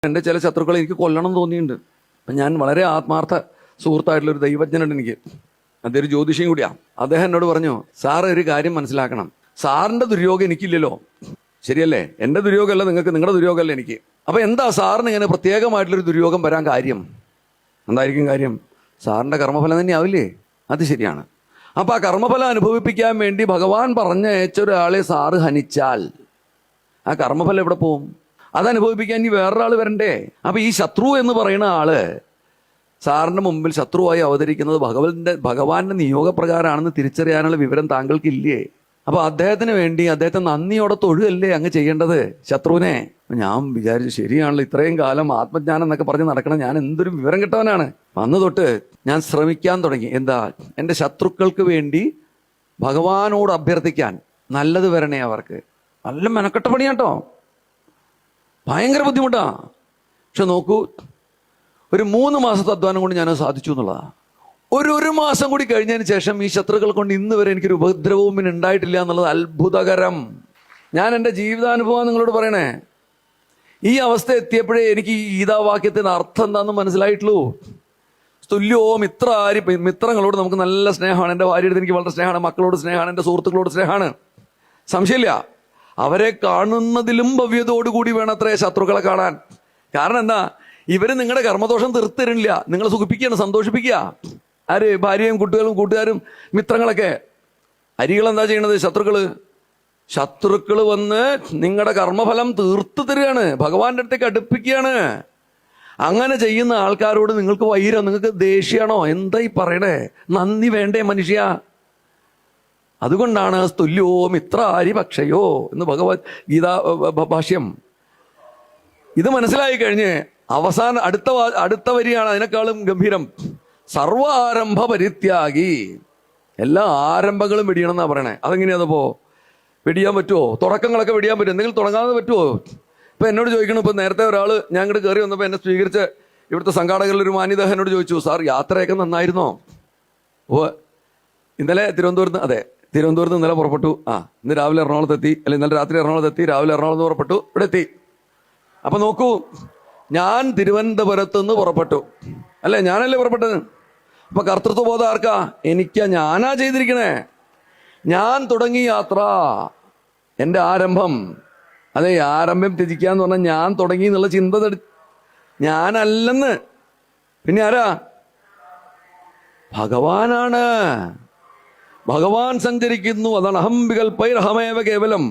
എൻ്റെ ചില ശത്രുക്കളെ എനിക്ക് കൊല്ലണം തോന്നിയിട്ടുണ്ട്. അപ്പം ഞാൻ വളരെ ആത്മാർത്ഥ സുഹൃത്തായിട്ടുള്ളൊരു ദൈവജ്ഞനുണ്ട് എനിക്ക്. അദ്ദേഹം ഒരു ജ്യോതിഷിയും കൂടിയാണ്. അദ്ദേഹം എന്നോട് പറഞ്ഞു, സാറ് ഒരു കാര്യം മനസ്സിലാക്കണം, സാറിൻ്റെ ദുര്യോഗം എനിക്കില്ലല്ലോ, ശരിയല്ലേ? എൻ്റെ ദുര്യോഗമല്ല നിങ്ങൾക്ക്, നിങ്ങളുടെ ദുര്യോഗമല്ല എനിക്ക്. അപ്പം എന്താ സാറിന് ഇങ്ങനെ പ്രത്യേകമായിട്ടുള്ളൊരു ദുര്യോഗം വരാൻ കാര്യം? എന്തായിരിക്കും കാര്യം? സാറിൻ്റെ കർമ്മഫലം തന്നെ ആവില്ലേ? അത് ശരിയാണ്. അപ്പം ആ കർമ്മഫലം അനുഭവിപ്പിക്കാൻ വേണ്ടി ഭഗവാൻ പറഞ്ഞയച്ച ഒരാളെ സാറ് ഹനിച്ചാൽ ആ കർമ്മഫലം എവിടെ പോവും? അതനുഭവിപ്പിക്കാൻ ഇനി വേറൊരാൾ വരണ്ടേ? അപ്പം ഈ ശത്രു എന്ന് പറയുന്ന ആള് സാറിൻ്റെ മുമ്പിൽ ശത്രുവായി അവതരിക്കുന്നത് ഭഗവാന്റെ നിയോഗപ്രകാരമാണെന്ന് തിരിച്ചറിയാനുള്ള വിവരം താങ്കൾക്കില്ലേ? അപ്പോൾ അദ്ദേഹത്തിന് വേണ്ടി അദ്ദേഹത്തെ നന്ദിയോടെ തൊഴുകല്ലേ അങ്ങ് ചെയ്യേണ്ടത് ശത്രുവിനെ? ഞാൻ വിചാരിച്ചു, ശരിയാണല്ലോ, ഇത്രയും കാലം ആത്മജ്ഞാനം എന്നൊക്കെ പറഞ്ഞ് നടക്കണം, ഞാൻ എന്തൊരു വിവരം കിട്ടവനാണ്. അന്ന് തൊട്ട് ഞാൻ ശ്രമിക്കാൻ തുടങ്ങി. എന്താ? എൻ്റെ ശത്രുക്കൾക്ക് വേണ്ടി ഭഗവാനോട് അഭ്യർത്ഥിക്കാൻ, നല്ലത് വരണേ അവർക്ക്. നല്ല മെനക്കെട്ട പണിയാട്ടോ, ഭയങ്കര ബുദ്ധിമുട്ടാ. പക്ഷെ നോക്കൂ, ഒരു 3 മാസത്തെ അധ്വാനം കൊണ്ട് ഞാനത് സാധിച്ചു എന്നുള്ളതാണ്. ഒരു മാസം കൂടി കഴിഞ്ഞതിന് ശേഷം ഈ ശത്രുക്കൾ കൊണ്ട് ഇന്ന് വരെ എനിക്കൊരു ഉപദ്രവവും പിന്നെ ഉണ്ടായിട്ടില്ല എന്നുള്ളത് അത്ഭുതകരം. ഞാൻ എൻ്റെ ജീവിതാനുഭവം നിങ്ങളോട് പറയണേ. ഈ അവസ്ഥ എത്തിയപ്പോഴേ എനിക്ക് ഈ ഗീതാവാക്യത്തിൻ്റെ അർത്ഥം എന്താണെന്ന് മനസ്സിലായിട്ടുള്ളൂ. തുല്യോ മിത്രാരി, മിത്രങ്ങളോട് നമുക്ക് നല്ല സ്നേഹമാണ്. എൻ്റെ ഭാര്യയോട് എനിക്ക് വളരെ സ്നേഹമാണ്, മക്കളോട് സ്നേഹമാണ്, എൻ്റെ സുഹൃത്തുക്കളോട് സ്നേഹമാണ്, സംശയമില്ല. അവരെ കാണുന്നതിലും ഭവ്യതയോടുകൂടി വേണത്രേ ശത്രുക്കളെ കാണാൻ. കാരണം എന്താ? ഇവര് നിങ്ങളുടെ കർമ്മദോഷം തീർത്തരില്ല, നിങ്ങളെ സുഖിപ്പിക്കുകയാണ്, സന്തോഷിപ്പിക്കുക. ആര്? ഭാര്യയും കൂട്ടുകാരും മിത്രങ്ങളൊക്കെ. അരികൾ എന്താ ചെയ്യണത്? ശത്രുക്കള് വന്ന് നിങ്ങളുടെ കർമ്മഫലം തീർത്തു തരികയാണ്, ഭഗവാന്റെ അടുത്തേക്ക് അടുപ്പിക്കുകയാണ്. അങ്ങനെ ചെയ്യുന്ന ആൾക്കാരോട് നിങ്ങൾക്ക് വൈരം, നിങ്ങൾക്ക് ദേഷ്യമാണോ? എന്താ ഈ പറയണേ? നന്ദി വേണ്ടേ മനുഷ്യ? അതുകൊണ്ടാണ് തുല്യോ മിത്രാരി പക്ഷയോ എന്ന് ഭഗവത് ഗീതാ ഭാഷ്യം. ഇത് മനസ്സിലായി കഴിഞ്ഞ് അവസാനം അടുത്ത വരിയാണ് അതിനേക്കാളും ഗംഭീരം. സർവാരംഭ പരിത്യാഗി, എല്ലാ ആരംഭങ്ങളും വെടിയണം എന്നാ പറയണേ. അതെങ്ങനെയാണപ്പോ വെടിയാൻ പറ്റുമോ? തുടക്കങ്ങളൊക്കെ വെടിയാൻ പറ്റുമോ? എന്തെങ്കിലും തുടങ്ങാതെ പറ്റുമോ? ഇപ്പം എന്നോട് ചോദിക്കണം, ഇപ്പം നേരത്തെ ഒരാൾ ഞാൻ ഇങ്ങോട്ട് കയറി വന്നപ്പോൾ എന്നെ സ്വീകരിച്ച് ഇവിടുത്തെ സംഘാടകരിലൊരു മാന്യത എന്നോട് ചോദിച്ചു, സാർ യാത്രയൊക്കെ നന്നായിരുന്നോ? ഇന്നലെ തിരുവനന്തപുരത്ത്, അതെ തിരുവനന്തപുരത്ത് ഇന്നലെ പുറപ്പെട്ടു. ഇന്ന് രാവിലെ എറണാകുളത്തെത്തി, അല്ലെങ്കിൽ ഇന്നലെ രാത്രി എറണാകുളത്തെത്തി, രാവിലെ എറണാകുളത്ത് പുറപ്പെട്ടു, ഇവിടെ എത്തി. അപ്പം നോക്കൂ, ഞാൻ തിരുവനന്തപുരത്ത് നിന്ന് പുറപ്പെട്ടു, അല്ലേ? ഞാനല്ലേ പുറപ്പെട്ടത്. അപ്പൊ കർത്തൃത്വബോധം ആർക്കാ? എനിക്കാ. ഞാനാ ചെയ്തിരിക്കണേ. ഞാൻ തുടങ്ങി യാത്ര, എൻ്റെ ആരംഭം. അതെ, ആരംഭം ത്യജിക്കാന്ന് പറഞ്ഞാൽ ഞാൻ തുടങ്ങി എന്നുള്ള ചിന്ത ഞാനല്ലെന്ന്. പിന്നെ ആരാ? ഭഗവാനാണ്. ഭഗവാൻ സഞ്ചരിക്കുന്നു. അതാണ് അഹം വികൽപ്പൈർ അഹമേവ കേവലം.